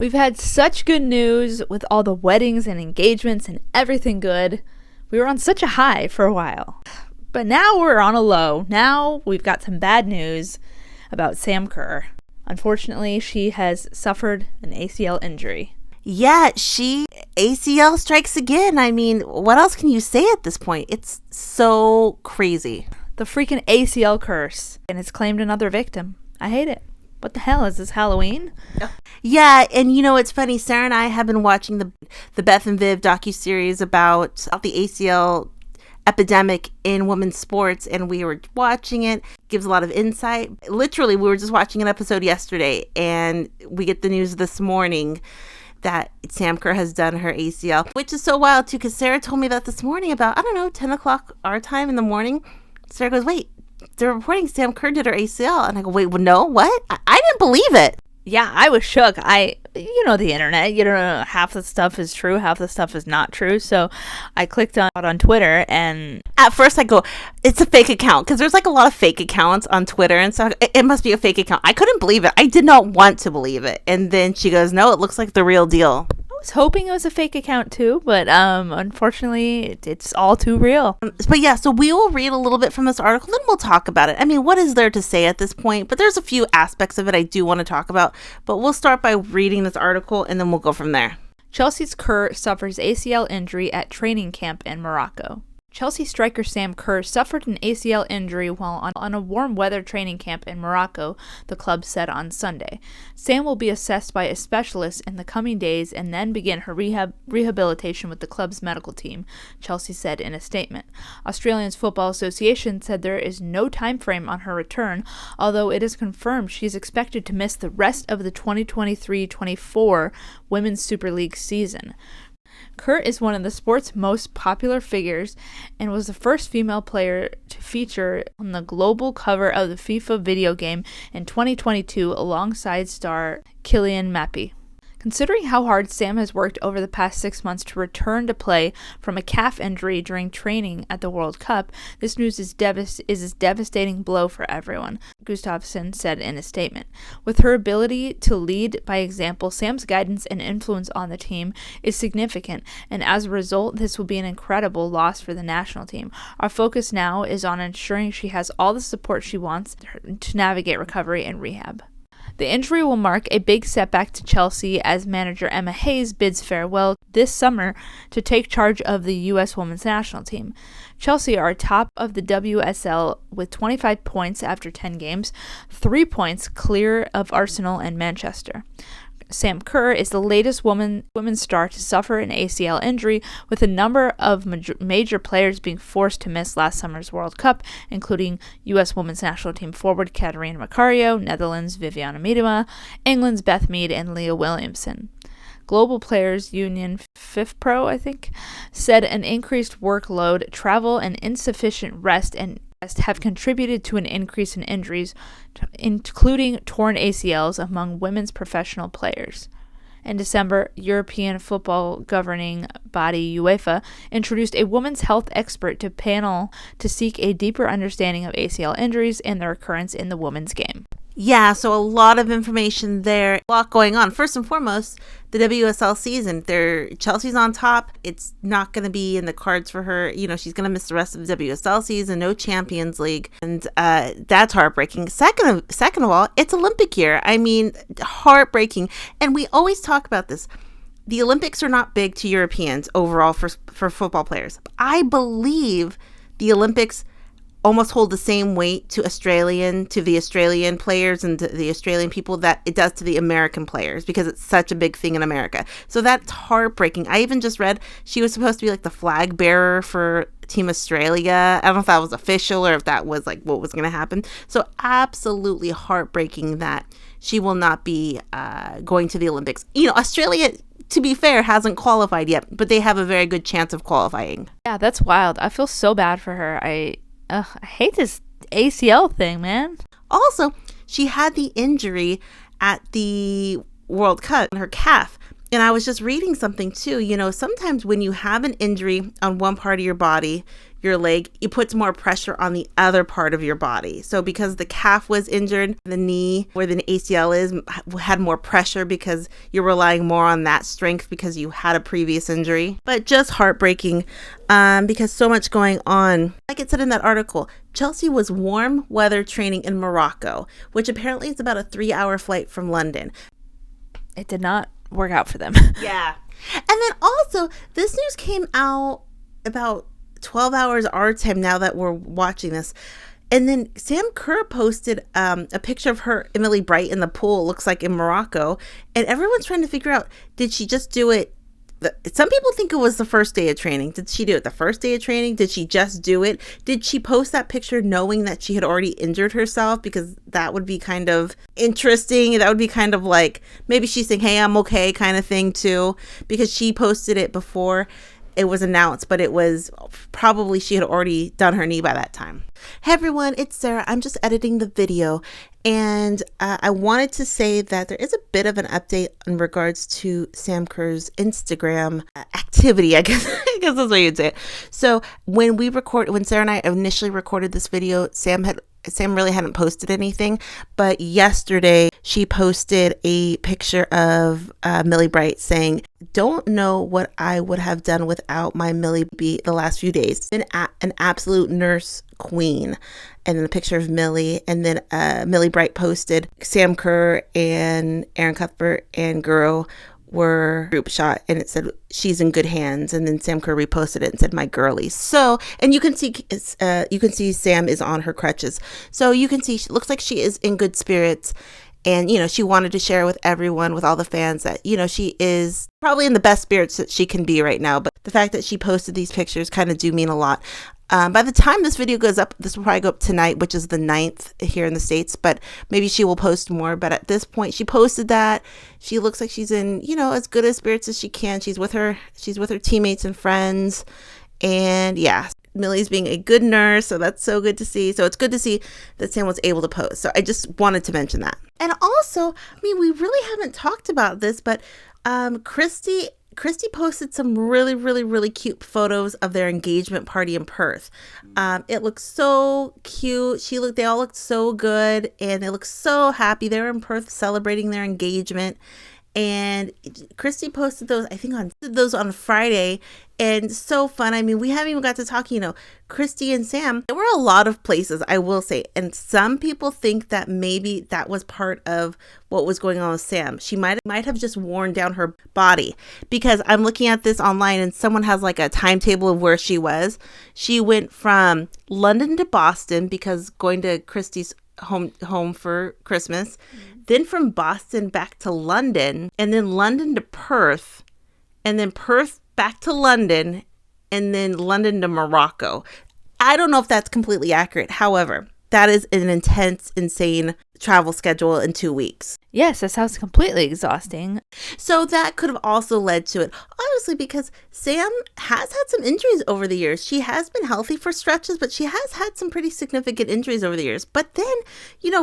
We've had such good news with all the weddings and engagements and everything good. We were on such a high for a while. But now we're on a low. Now we've got some bad news about Sam Kerr. Unfortunately, she has suffered an ACL injury. Yeah, ACL strikes again. I mean, what else can you say at this point? It's so crazy. The freaking ACL curse. And it's claimed another victim. I hate it. What the hell? Is this Halloween? Yeah, and it's funny. Sarah and I have been watching the Beth and Viv docuseries about the ACL epidemic in women's sports, and we were watching it. Gives a lot of insight. Literally, we were just watching an episode yesterday, and we get the news this morning that Sam Kerr has done her ACL, which is so wild too, because Sarah told me that this morning about, 10 o'clock our time in the morning. Sarah goes, wait, they're reporting Sam Kerr did her ACL. And I go, wait, well, no, what? I didn't believe it. Yeah, I was shook. The internet, half the stuff is true, half the stuff is not true. So I clicked on Twitter, and at first I go, it's a fake account, because there's a lot of fake accounts on Twitter, and so it must be a fake account. I couldn't believe it. I did not want to believe it. And then she goes, no, it looks like the real deal. I was hoping it was a fake account too, but unfortunately it's all too real. But yeah, so we will read a little bit from this article, then we'll talk about it. I mean, what is there to say at this point? But there's a few aspects of it I do want to talk about, but we'll start by reading this article and then we'll go from there. Chelsea's Kerr suffers ACL injury at training camp in Morocco. Chelsea striker Sam Kerr suffered an ACL injury while on a warm weather training camp in Morocco, the club said on Sunday. Sam will be assessed by a specialist in the coming days and then begin her rehabilitation with the club's medical team, Chelsea said in a statement. Australian Football Association said there is no time frame on her return, although it is confirmed she is expected to miss the rest of the 2023-24 Women's Super League season. Kerr is one of the sport's most popular figures and was the first female player to feature on the global cover of the FIFA video game in 2022 alongside star Kylian Mbappé. Considering how hard Sam has worked over the past 6 months to return to play from a calf injury during training at the World Cup, this news is a devastating blow for everyone, Gustafsson said in a statement. With her ability to lead by example, Sam's guidance and influence on the team is significant, and as a result, this will be an incredible loss for the national team. Our focus now is on ensuring she has all the support she wants to navigate recovery and rehab. The injury will mark a big setback to Chelsea as manager Emma Hayes bids farewell this summer to take charge of the U.S. women's national team. Chelsea are top of the WSL with 25 points after 10 games, 3 points clear of Arsenal and Manchester. Sam Kerr is the latest women's star to suffer an ACL injury, with a number of major players being forced to miss last summer's World Cup, including U.S. women's national team forward Katarina Macario, Netherlands' Viviana Miedema, England's Beth Mead, and Leah Williamson. Global Players Union FIFPro, I think, said an increased workload, travel, and insufficient rest have contributed to an increase in injuries, including torn ACLs among women's professional players. In December, European football governing body UEFA introduced a women's health expert to panel to seek a deeper understanding of ACL injuries and their occurrence in the women's game. Yeah, so a lot of information there, a lot going on. First and foremost, the WSL season. Chelsea's on top. It's not going to be in the cards for her. She's going to miss the rest of the WSL season, no Champions League, and that's heartbreaking. Second of all, it's Olympic year. I mean, heartbreaking. And we always talk about this. The Olympics are not big to Europeans overall for football players. I believe the Olympics almost hold the same weight to the Australian players and to the Australian people that it does to the American players, because it's such a big thing in America. So that's heartbreaking. I even just read she was supposed to be the flag bearer for Team Australia. I don't know if that was official or if that was what was going to happen. So absolutely heartbreaking that she will not be going to the Olympics. Australia, to be fair, hasn't qualified yet, but they have a very good chance of qualifying. Yeah, that's wild. I feel so bad for her. I hate this ACL thing, man. Also, she had the injury at the World Cup in her calf. And I was just reading something too. Sometimes when you have an injury on one part of your body, your leg, it puts more pressure on the other part of your body. So because the calf was injured, the knee where the ACL is had more pressure because you're relying more on that strength because you had a previous injury. But just heartbreaking because so much going on. Like it said in that article, Chelsea was warm weather training in Morocco, which apparently is about a 3-hour flight from London. It did not work out for them. Yeah. And then also, this news came out about 12 hours our time now that we're watching this. And then Sam Kerr posted a picture of her and Millie Bright in the pool, looks like in Morocco. And everyone's trying to figure out, did she just do it? Some people think it was the first day of training. Did she do it the first day of training? Did she just do it? Did she post that picture knowing that she had already injured herself? Because that would be kind of interesting. That would be kind of like, maybe she's saying, hey, I'm okay kind of thing too. Because she posted it before it was announced, but it was probably she had already done her knee by that time. Hey everyone, it's Sara. I'm just editing the video, and I wanted to say that there is a bit of an update in regards to Sam Kerr's Instagram activity. I guess that's the way you'd say it. So when Sara and I initially recorded this video, Sam really hadn't posted anything, but yesterday she posted a picture of Millie Bright saying, "Don't know what I would have done without my Millie the last few days. Been an absolute nurse queen." And then a picture of Millie, and then Millie Bright posted Sam Kerr and Erin and Guro were group shot, and it said she's in good hands, and then Sam Kerr reposted it and said my girlies. So, and you can see Sam is on her crutches, so you can see she looks like she is in good spirits. And, she wanted to share with everyone, with all the fans, that, she is probably in the best spirits that she can be right now. But the fact that she posted these pictures kind of do mean a lot. By the time this video goes up, this will probably go up tonight, which is the 9th here in the States, but maybe she will post more. But at this point, she posted that. She looks like she's in, as good a spirits as she can. She's with her teammates and friends. And yeah, Millie's being a good nurse, so that's so good to see. So it's good to see that Sam was able to post. So I just wanted to mention that. And also, we really haven't talked about this, but Kristie posted some really, really, really cute photos of their engagement party in Perth. It looks so cute. They all looked so good, and they looked so happy. They were in Perth celebrating their engagement. And Kristie posted those, I think on Friday, and so fun. We haven't even got to talk, Kristie and Sam. There were a lot of places, I will say, and some people think that maybe that was part of what was going on with Sam. She might have just worn down her body, because I'm looking at this online and someone has like a timetable of where she was. She went from London to Boston because going to Kristie's home for Christmas. Then from Boston back to London, and then London to Perth, and then Perth back to London, and then London to Morocco. I don't know if that's completely accurate. However, that is an intense, insane travel schedule in 2 weeks. Yes, that sounds completely exhausting. So that could have also led to it. Obviously, because Sam has had some injuries over the years. She has been healthy for stretches, but she has had some pretty significant injuries over the years. But then,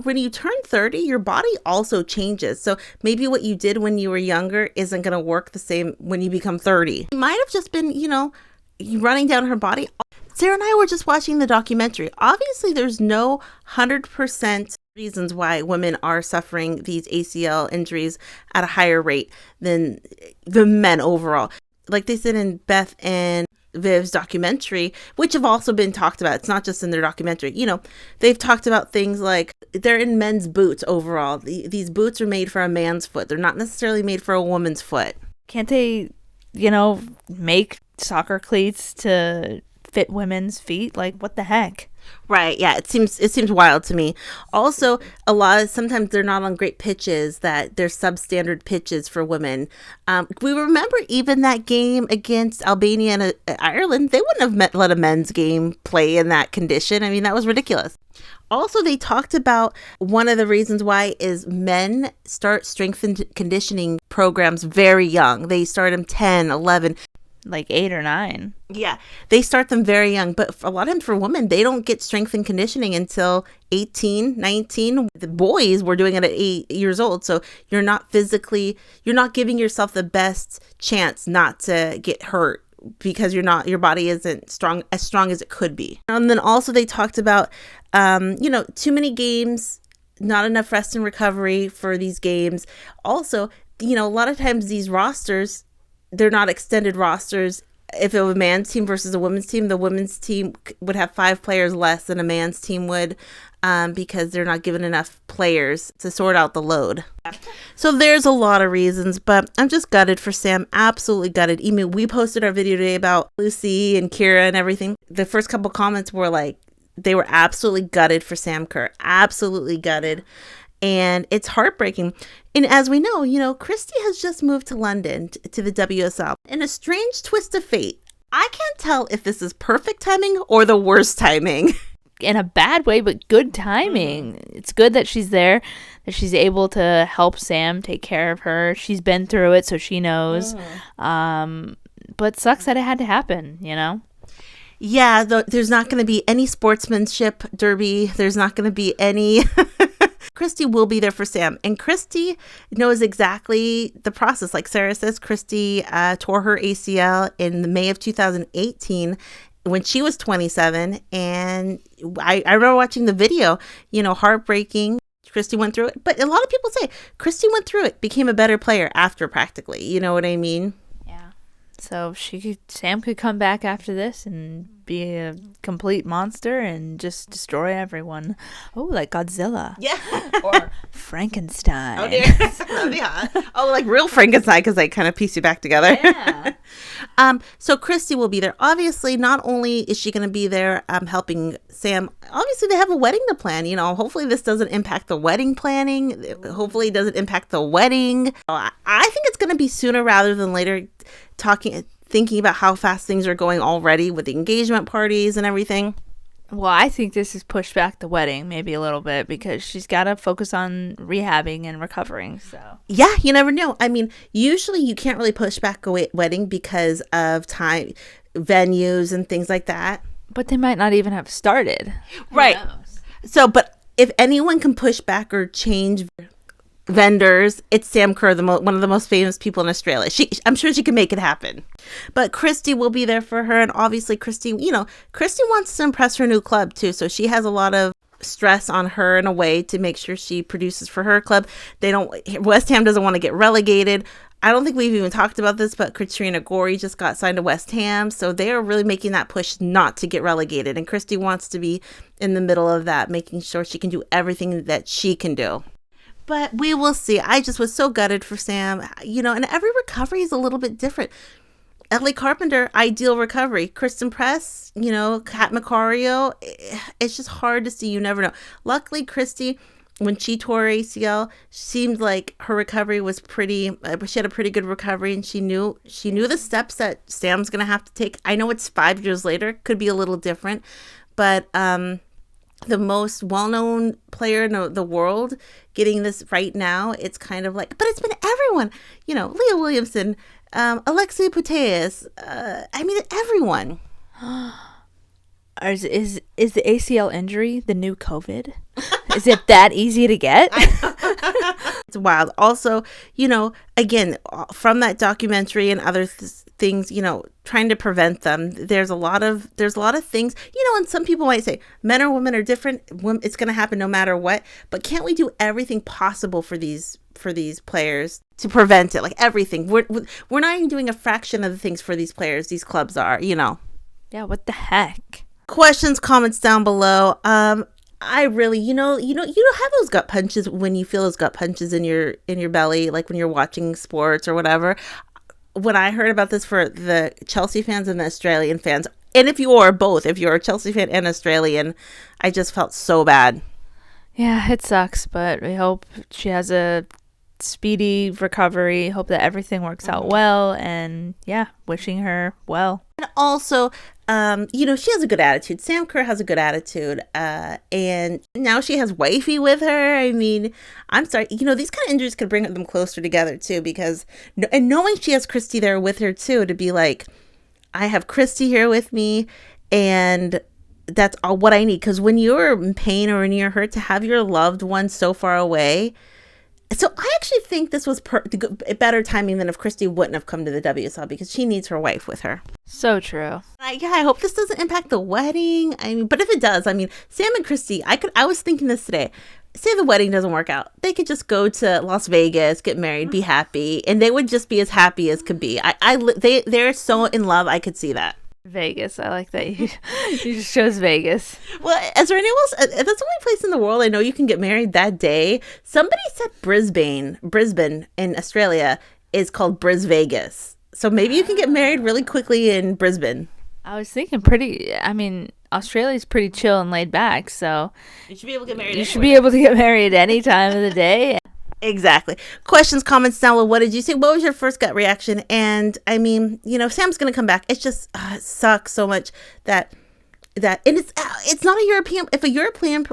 when you turn 30, your body also changes. So maybe what you did when you were younger isn't going to work the same when you become 30. It might have just been, running down her body. Sara and I were just watching the documentary. Obviously, there's no 100% reasons why women are suffering these ACL injuries at a higher rate than the men overall. Like they said in Beth and Viv's documentary, which have also been talked about. It's not just in their documentary. They've talked about things like they're in men's boots overall. These boots are made for a man's foot. They're not necessarily made for a woman's foot. Can't they, make soccer cleats to fit women's feet? Like, what the heck? Right. Yeah. It seems wild to me. Also, sometimes they're not on great pitches, that they're substandard pitches for women. We remember even that game against Albania and Ireland, they wouldn't have let a men's game play in that condition. That was ridiculous. Also, they talked about one of the reasons why is men start strength and conditioning programs very young. They start them 10, 11. Like 8 or 9. Yeah, they start them very young. But a lot of times for women, they don't get strength and conditioning until 18, 19. The boys were doing it at 8 years old. So you're not giving yourself the best chance not to get hurt because your body isn't as strong as it could be. And then also they talked about, too many games, not enough rest and recovery for these games. Also, a lot of times these rosters, they're not extended rosters. If it was a man's team versus a women's team, the women's team would have 5 players less than a man's team would, because they're not given enough players to sort out the load. So there's a lot of reasons, but I'm just gutted for Sam. Absolutely gutted. Even we posted our video today about Lucy and Kira and everything. The first couple comments were like, they were absolutely gutted for Sam Kerr. Absolutely gutted. And it's heartbreaking. And as we know, Kristie has just moved to London to the WSL. In a strange twist of fate, I can't tell if this is perfect timing or the worst timing. In a bad way, but good timing. It's good that she's there, that she's able to help Sam take care of her. She's been through it, so she knows. But sucks that it had to happen, Yeah, there's not going to be any sportsmanship derby. There's not going to be any... Kristie will be there for Sam. And Kristie knows exactly the process. Like Sara says, Kristie tore her ACL in the May of 2018 when she was 27. And I remember watching the video, heartbreaking. Kristie went through it. But a lot of people say Kristie went through it, became a better player after practically. You know what I mean? Yeah. So Sam could come back after this and be a complete monster and just destroy everyone. Oh, like Godzilla. Yeah. Or Frankenstein. Oh, dear. That'd be hot. Oh, like real Frankenstein, because they kind of piece you back together. Yeah. So Kristie will be there. Obviously, not only is she going to be there helping Sam, obviously they have a wedding to plan. Hopefully this doesn't impact the wedding planning. Hopefully it doesn't impact the wedding. I think it's going to be sooner rather than later, thinking about how fast things are going already with the engagement parties and everything. Well, I think this has pushed back the wedding maybe a little bit because she's got to focus on rehabbing and recovering. So yeah, you never know. I mean, usually you can't really push back a wedding because of time, venues and things like that. But they might not even have started. Right. So, but if anyone can push back or change vendors, it's Sam Kerr, one of the most famous people in Australia. I'm sure she can make it happen. But Kristie will be there for her, and obviously Kristie wants to impress her new club too, so she has a lot of stress on her in a way to make sure she produces for her club. West Ham doesn't want to get relegated. I don't think we've even talked about this, but Katrina Gorey just got signed to West Ham, so they are really making that push not to get relegated, and Kristie wants to be in the middle of that, making sure she can do everything that she can do. But we will see. I just was so gutted for Sam, and every recovery is a little bit different. Ellie Carpenter, ideal recovery. Kristen Press, Kat Macario, it's just hard to see. You never know. Luckily, Kristie, when she tore ACL, seemed like her recovery was she had a pretty good recovery, and she knew the steps that Sam's going to have to take. I know it's 5 years later, could be a little different, but the most well-known player in the world getting this right now, it's kind of like, but it's been everyone, Leah Williamson, Alexia Putellas, everyone. Is the ACL injury the new COVID? Is it that easy to get? It's wild. Also, again, from that documentary and other things, trying to prevent them. There's a lot of things, and some people might say men or women are different. It's going to happen no matter what. But can't we do everything possible for these players to prevent it? Like everything. We're not even doing a fraction of the things for these players. These clubs are, Yeah, what the heck? Questions, comments down below. I really, you don't have those gut punches when you feel those gut punches in your belly, like when you're watching sports or whatever. When I heard about this for the Chelsea fans and the Australian fans, and if you're a Chelsea fan and Australian, I just felt so bad. Yeah, it sucks, but we hope she has a speedy recovery. Hope that everything works out well, and yeah, wishing her well. And also, she has a good attitude. Sam Kerr has a good attitude, and now she has wifey with her. I mean, I'm sorry, these kind of injuries could bring them closer together too, because and knowing she has Kristie there with her too, to be like, I have Kristie here with me, and that's all what I need. Because when you're in pain or when you're hurt, to have your loved one so far away, So I actually think this was better timing than if Kristie wouldn't have come to the WSL, because she needs her wife with her. So true. I hope this doesn't impact the wedding. I mean, but if it does, I mean, Sam and Kristie, I was thinking this today. Say the wedding doesn't work out, they could just go to Las Vegas, get married, be happy, and they would just be as happy as could be. They're so in love. I could see that. Vegas. I like that. You just chose Vegas. Well, is there anyone else? That's the only place in the world I know you can get married that day. Somebody said Brisbane in Australia is called Brisvegas. So maybe you can get married really quickly in Brisbane. I was thinking Australia's pretty chill and laid back, so you should be able to get married. You should be able to get married any time of the day. Exactly. Questions, comments down below. What did you see? What was your first gut reaction? And I mean, Sam's going to come back. It's just, it sucks so much that, and it's not a European. If a European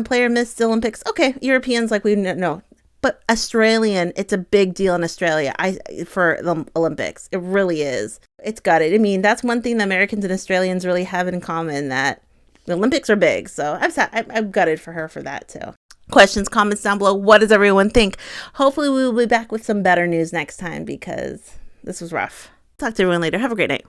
player missed the Olympics, okay, Europeans, like, we know. But Australian, it's a big deal in Australia for the Olympics. It really is. It's gutted. I mean, that's one thing the Americans and Australians really have in common, that the Olympics are big. So I'm gutted for her for that too. Questions, comments down below. What does everyone think? Hopefully we will be back with some better news next time, because this was rough. Talk to everyone later. Have a great night.